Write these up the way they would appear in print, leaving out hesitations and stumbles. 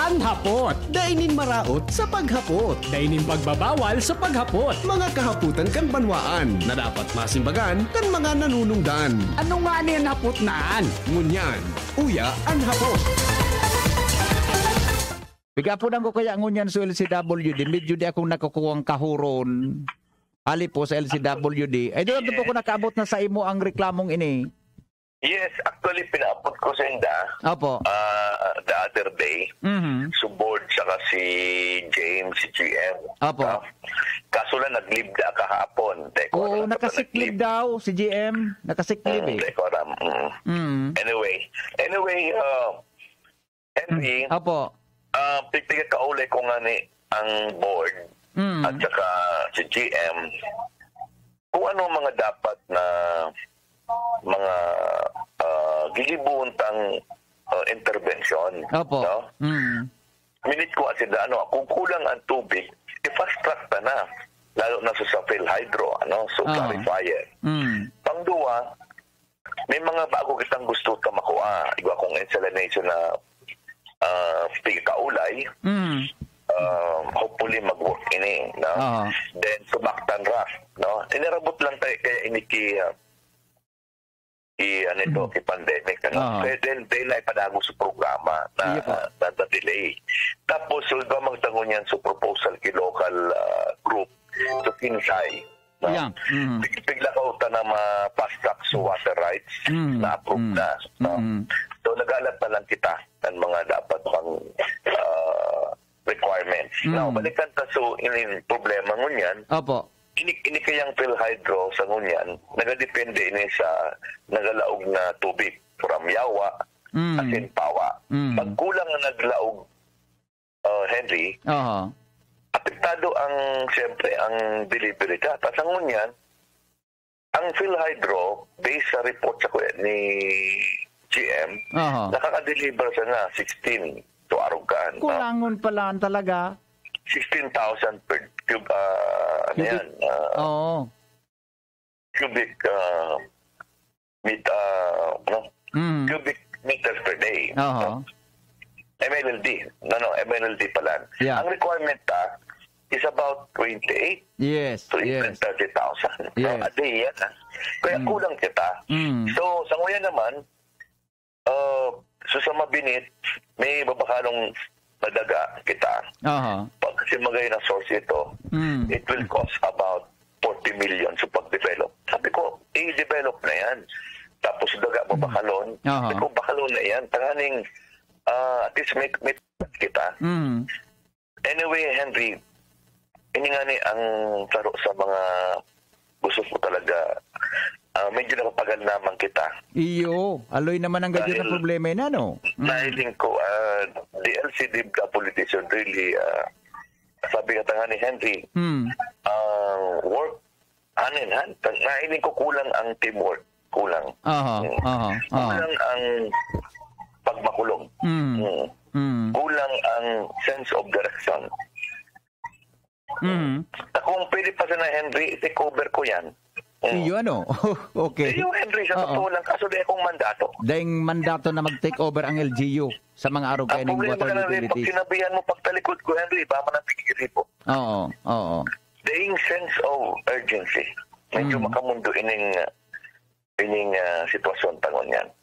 Anhapot. Dainin maraot sa paghapot. Dainin pagbabawal sa paghapot. Mga kahaputan kan banwaan na dapat masimbagan kan mga nanunungdan. Ano nga niyan hapot naan? Ngunyan, uya ang hapot. Bigapunan ko kaya ngunyan sa LCWD, medyo di akong nakukuhang kahuron. Ali po sa LCWD. Ay doon po ko nakaabot na sa imo ang reklamong ini. Yes, actually pinaabot ko sa inda. Opo. The other day. So board saka si James, si GM. Opo. Kaso lang nag-leave na kahapon. Oo, nakasiklib daw si GM. Nakasiklib eh. Anyway, Henry, Opo. pipigil ka uli ko nga ni ang board at saka si GM kung ano mga dapat na mga gilibuntang intervention. Opo. No? Minute ko kasi kung kulang ang tubig, i-fast track na. Lalo na sa PhilHydro, so clarifier. Pangduwa, may mga bago kitang gusto ka makuha. Iwa kung insalination na pigkaulay. Hopefully mag-work ini. No? Then, subactan rough. No? Inirabot lang tayo kaya iniki pandemic. Kaya dahil padago sa programa na delay. Tapos, so, magtango niyan sa proposal ki local group to Kinsay. No? Bigla ko na ma-fast track sa water rights na approved na. No? So, nag-alat na lang kita ng mga dapat pang requirements. Now, balikan ta so, in problema ngunyan. Opo. Ini kayang PhilHydro sa ngunyan, nagadepende ini sa nagalaog na tubig from Yawa, asin Pawa. Pag kulang na naglaog, Henry, apektado siyempre, ang delivery data. Sa ngunyan, ang PhilHydro, based sa report sa ni GM, nakaka-deliver siya na 16 to Arugan. Kulangon pala talaga. 16,000 per cubic cubic meters per day. MLLD. MLLD pala. Yeah. Ang requirement is about 28 to even 30,000 a day. Kaya kulang kita. So, sa ngayon naman, sa mabinit, may babakalong nadaga kita. Pag kasi magay na source ito, it will cost about 40 million sa pag-develop. Sabi ko, i-develop na yan. Tapos daga babakalon. Sabi ko, bakalon na yan. Tanganing, at least may kita. Anyway, Henry, ini nga ni ang taro sa mga gusto ko talaga, medyo napapagal naman kita. Iyo, aloy naman ang ganyan na problema na, no? Nahiling ko, the LCDWD should really, sabi ka nga ni Henry, work hand in hand. Nahiling ko kulang ang teamwork. Kulang. Kulang ang pagmakulong. Kulang ang sense of direction. Kung pwede pa sana, Henry, take over ko yan. Iyo okay. Iyo, Henry, sa totoo lang, kaso di akong mandato. Dahing mandato na mag-take over ang LGU sa mga Aruganing water utilities. Ang problema ka na rin, pag sinabihan mo pagtalikod ko, Henry, ba man ang pigiri po. Oo. Dahing sense of urgency. Medyo makamundo ining sitwasyon tangon yan.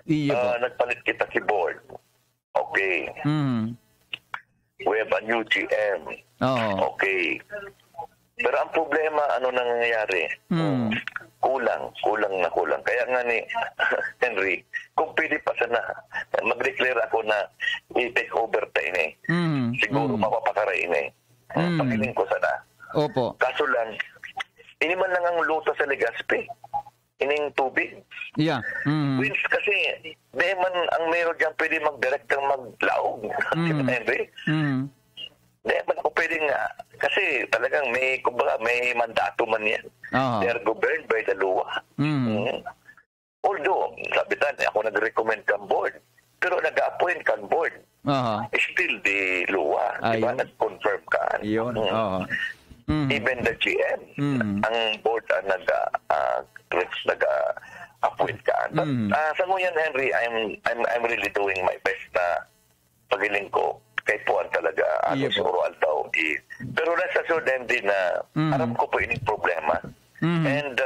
Iyo nagpalit kita keyboard. Okay. We have a new GM. Okay. Pero ang problema, ano nangyayari? Kulang. Kaya nga ni Henry, kung pwede pa sana, mag-declare ako na i-take over tayo ni. Siguro mapapakaray ni. Pagiling ko sana. Opo. Kaso lang, ini man lang ang luto sa Legazpi. Ining tubig. Yeah. Which kasi, di man ang meron dyan pwede mag-direct ang maglaog. Henry? Di man ako pwede nga. Kasi talagang may mandato man yan. They are governed by the law. Although, sabi tayo, ako nag-recommend kang board. Pero nag-appoint kang board. Still the law. Diba? Nag-confirm ka. Yun. Even the GM, ang board ang nag-appoint ka. But sa ngayon, Henry, I'm really doing my best na pagiling ko kay Puan talaga, ano si Roald daw. Pero nasa assured din na aram ko po ining problema. And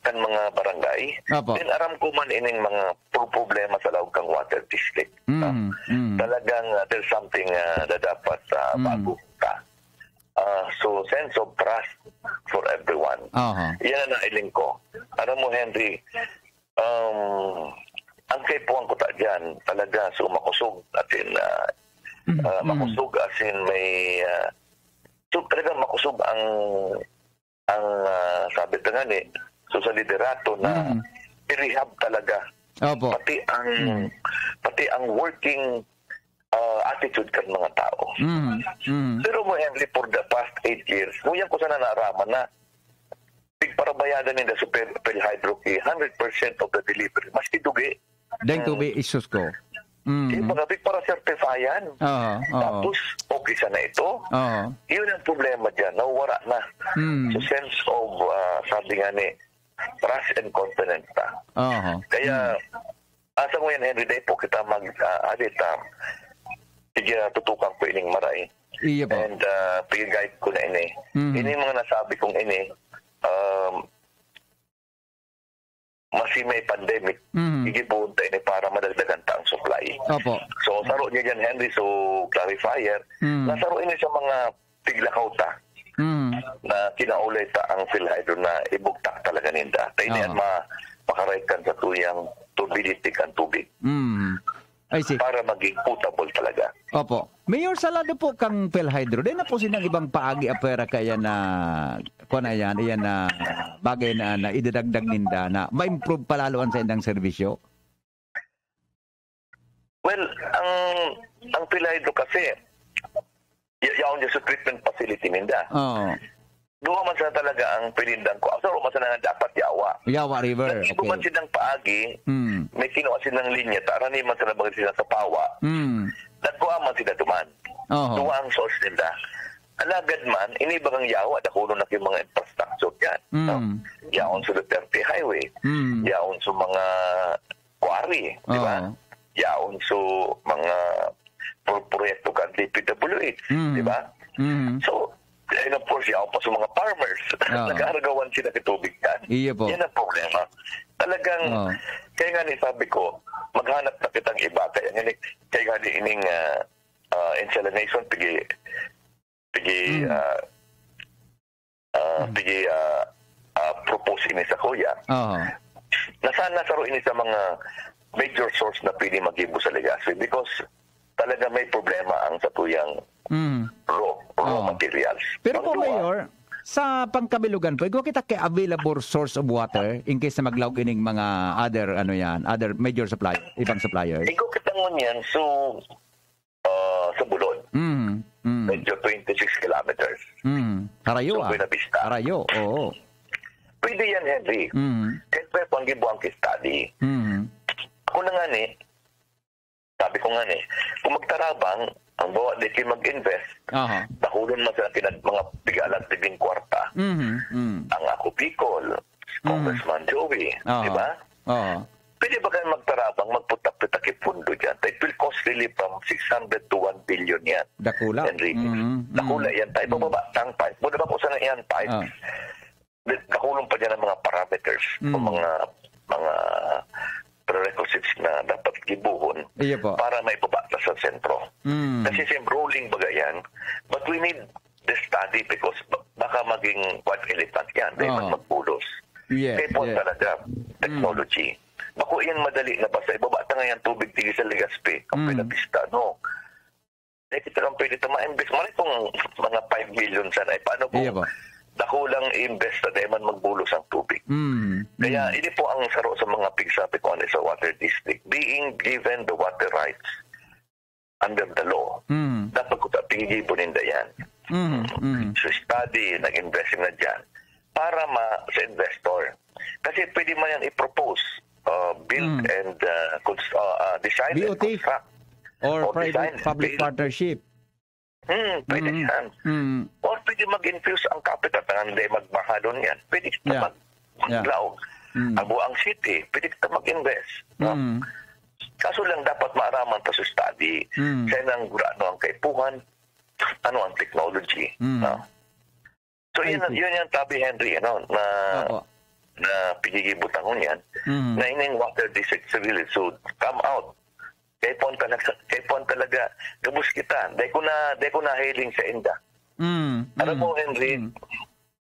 kan mga barangay, then aram ko man ining mga problema sa loob kang water district. Talagang there's something na dapat bago ka. So sense of trust for everyone. Yan ang nailing ko. Alam mo, Henry, ang kay Puan ko ta dyan, talaga so makusog atin makusog as in may so talaga makusog ang sabi ta nga ni so sa liderato na i-rehab talaga pati ang working attitude kan mga tao. Pero mo, Henry, for the past 8 years nguyan ko sana naaraman na parabayadan nila sa PhilHydro 100% of the delivery maski dugi deng tubi isus ko. Mga para certifyan. Tapos, okay sana ito. Yun ang problema dyan. Nawara na. So, sense of, sabi nga ni, trust and confidence na. Kaya, asa mo yan, Henry, day po kita sige, tutukan ko ining maray. And, pig-guide ko na ini. Ini mga nasabi kong ini, masih may pandemic, igipunta ini para madagdagan ta ang supply. So, saro niya dyan, Henry, so clarifier, nasaro ini sa mga tiglakaw ta na kinaulay ta ang PhilHydro na ibugtak talaga ninda. Tayo niyan makaraykan sa tuyang turbidity kan tubig. Para maging potable talaga. Mayor, salado po kang PhilHydro. Dahil na po sinang ibang paagi apera kaya na iyan na bagay na idadagdag ninda na ma-improve palaloan sa indang serbisyo? Well, ang PhilHydro kasi yaon niya sa treatment facility ninda. Duha man sa talaga ang pinindang ko. Sa man sa nga dapat Yawa River. Nag-ibo man silang paagi, may kinuha silang linya, tarani man sa nabagay sila sa Pawa. Nagkuha man sila duman. Duha ang source nila. Alagad man, inibagang yawa, nakulo na yung mga infrastructure yan. Yaon sa Duterte Highway, yaon sa mga quarry, di ba? Yaon sa mga proyekto kan DPWH, di ba? So, and of course, yaon pa sa mga farmers. Nag-aaragawan sila kitubig yan. Yan ang problema. Talagang, kaya nga ni sabi ko, maghanap na kitang iba. Kaya nga ni ining insalination, pigi propose ini sa kuya. Nasaan nasaro ini sa mga major source na pwede mag-ibo sa Legazpi because talaga may problema ang satuyang raw materials. Pero po, Mayor, sa pangkabilugan po, ikaw kita kay available source of water in case na maglawag ining mga other major supplier, ibang suppliers? Ikaw kita ngunyan sa Bulon. Medyo 26 kilometers. Harayo so, Buenavista. Harayo, oo. Pwede yan, Henry. Kahit pa pang gibuang study. Ako na nga ni, sabi ko nga ni, kung magtarabang, ang bawa di kayo mag-invest, nakulon man sa mga pigalan, tiging kwarta. Ang ako Bicol, Congressman Joey, di ba? Pwede ba kayo magtarabang, magputak-putak pundo dyan? It will cost really from 600 to 1 billion yan. Dakula. Henry. Dakula yan tayo. Bababa tang pipe. Muna ba kung saan yan pipe? Nakulong pa dyan ang mga parameters o mga prerequisites na dapat gibuhon para may babata sa sentro. Kasi rolling baga yan. But we need the study because baka maging white elephant yan. Dahil magpulos. Kaya po talaga, technology. Bako yan madali na basta ibabata nga yan tubig tigi sa Legazpi, ang Buenavista, no? Eh, kita lang pwede ito ma-invest. Malay kung mga 5 million sana. Paano kung dako lang i-invest na dahil man magbulos ang tubig? Kaya ini po ang saro sa mga pigsabi ko sa water district. Being given the water rights under the law, dapat ko pinigibon ninda yan. So study, nag-investing na dyan para sa investor. Kasi pwede man yan i-propose build and design BOT. and construct. Or private-public partnership. Pwede yan. Or pwede mag-infuse ang capital. Hindi magmahadon yan. Pwede kita mag-law. Ang buang city, pwede kita mag-invest. Kaso lang dapat maaraman ta sa study. Sa nang ano ang kaipuhan, ano ang technology. No? So yun yung tabi Henry, na pigigibutan ko yan, na ining water district civil should come out. Kaya pon talaga, gabus kita. Dahil ko na hiling sa inda. Alam mo, Henry,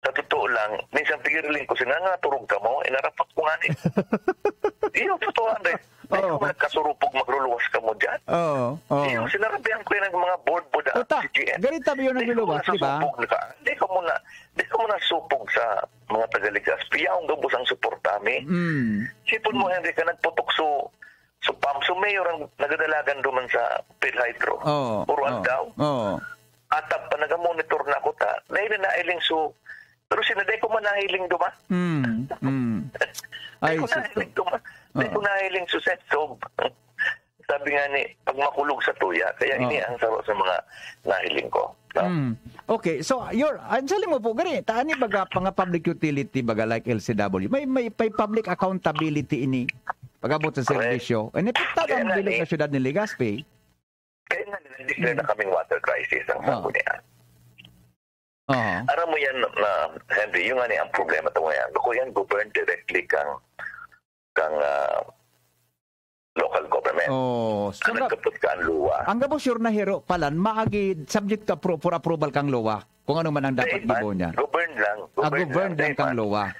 sa totoo lang, minsan pigirilin ko, turog ka mo, inarapat ko nga niya. Iyo, totoo, Andre. Dahil ko nagkasurupog, magluluwas ka mo dyan. Iyo, sinarabihan ko yung mga board CGN. Ganita ba yun ang luluwas, di ba? Hindi ko muna supog sa mga Tagaligas. Piyaong gabos ang suportami. Sipon mo, Henry, ka nagputok so PAM. So mayor ang nagadalagan duman sa PhilHydro. Puruan daw. Atap pa nagamonitor na ako ta. Dahil na nailing so. Pero sinaday ko man nahiling duman. Dahil ko nahiling so set. So, sabi nga ni, pag makulog sa tuya, kaya ini ang saro sa mga nahiling ko. No? Okay, so ansali mo po, gani, taani baga pang public utility baga like LCW, may public accountability ini pag-abot sa serbisyo. Ano ito ang bilog na syudad ng Legazpi? Kaya nga, nandikla na kaming water crisis ang sanggunian. Aram mo yan, Henry, yung nga ang problema ito ngayon. Ako yan, govern directly kang local government. So nagkapot ka ang luwa. Ang gabo sure na hero palan, maagi subject to for approval kang luwa. Kung ano man ang dapat gibo niya. Govern lang. Govern lang kang luwa.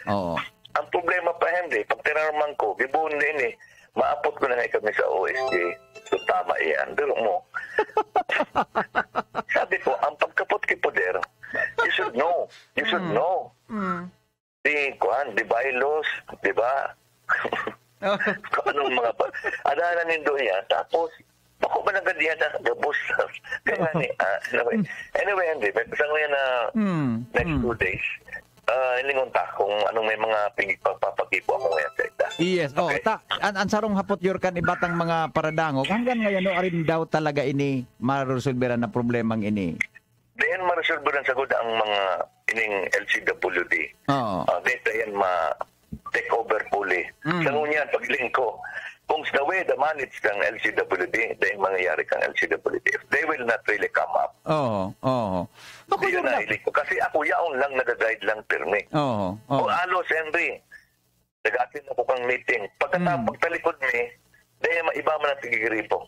Ang problema pa, Henry, pag tinaraman ko, gibuon din maapot ko na nga kami sa OSG. So tama yan. Pero mo. Sabi ko, ang pagkapot kay poder, you should know. You should know. Di bylaws, di ba? Kung anong mga adalan nindo yan. Tapos, ako ba nagadihan na gabos? Kaya anyway, Henry, sa ngayon na next 2 days, ilingon ta kung anong may mga pagpapagipo ako ngayon sa ita. Yes, okay. Ang sarong hapot yorkan ibatang mga paradangog, hanggang ngayon arin daw talaga ini maresolberan na problemang ini. Diyan maresolberan sa good ang mga ining LCWD. Dito yan take over fully. Sa ngunyan, pagling ko, kung the way the manage kang LCWD, dahil mangyayari kang LCWD, they will not really come up. Hindi yun nahilig ko. Kasi ako yaong lang nag-guide lang pirmi. Kung alos, Henry, nag-atin ako kang meeting. Pagtalikod mi, dahil iba man ang tigigripo.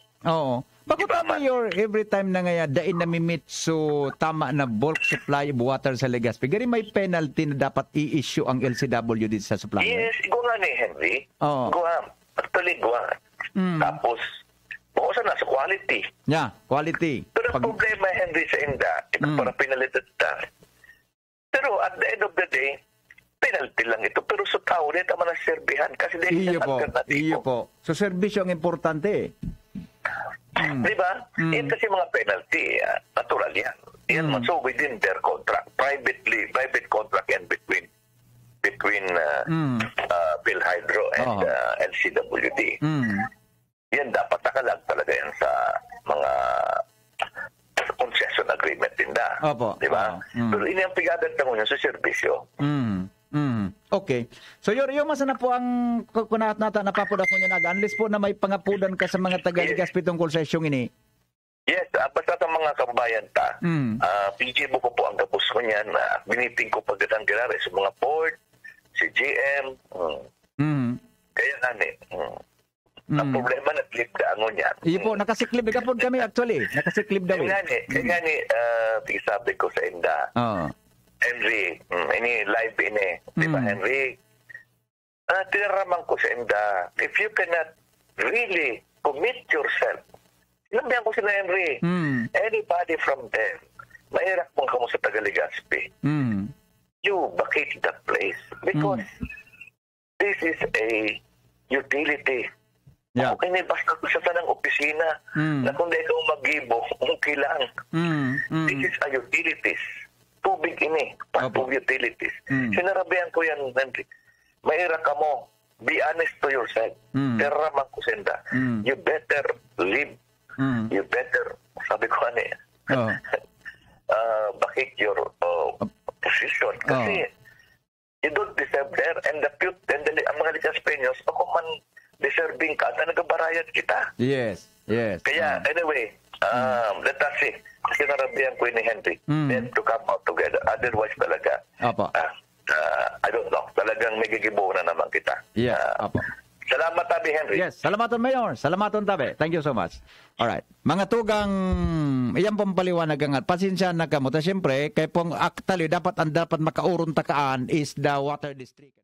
Bakit mayor every time na nga dain namimit so tama na bulk supply of water sa Legazpi, gari may penalty na dapat i-issue ang LCW dito sa supplier? Yes, ikaw nga ni Henry. Actually, tapos, bukasan na sa quality. Quality. Pero ang problema, Henry, sa inda, ito para pinalitan ta. Pero at the end of the day, penalty lang ito. Pero sa tao, dito man ang serbihan. Kasi dito ang alternatibo. Iyo po. So, serbisyo ang importante. Diba? Yan kasi mga penalty, natural yan. Yan so within their contract, private contract and between PhilHydro and LCWD. Yan dapat nakalag talaga yan sa mga concession agreement din da. Diba? Pero ini ang pigadan tango niya sa serbisyo. Okay. So yung masa na po ang kunat nata napapuda ko niya unless po na may pangapudan ka sa mga taga-Legazpi tungkol sa isyong ini. Yes, basta sa mga kabayan ta. PG ko po ang tapos ko niyan. Biniting ko pagdatang ganari sa mga board, si GM. Kaya ang problema na clip ka ano niyan. Iyo po, nakasiklib ka po kami actually. Nakasiklib daw. Kaya sabi ko sa inda. Henry, ini live ini. Di ba, Henry? Tinaraman ko sa inda, if you cannot really commit yourself, sinabihan ko sila, Henry, anybody from them, mahirap mong kamo sa Tagaligaspi, you vacate that place because this is a utility. Okay, basta ko sa tanang opisina na kung di ikaw mag-gibo, okay lang. This is a utilities. Tubig ini, pag utilities. Sinarabihan ko yan, Henry. Mahirap ka mo. Be honest to yourself. Teraman ko senda. You better live. You better, sabi ko bakit your position. Kasi you don't deserve there. And ang mga Legazpeños, ako man deserving ka, na nagabarayad kita. Yes. Kaya, anyway, let us see. Sinasabihan ko ni Henry, they have to come out together. Otherwise talaga, I don't know, talagang may gigibo na naman kita. Salamat tabi, Henry. Yes, salamaton Mayor. Salamaton tabi. Thank you so much. Alright. Mga tugang, iyan pong paliwanag ang at pasensya na kamo. Siyempre, kay pong actually, dapat makaurong takaan is the water district.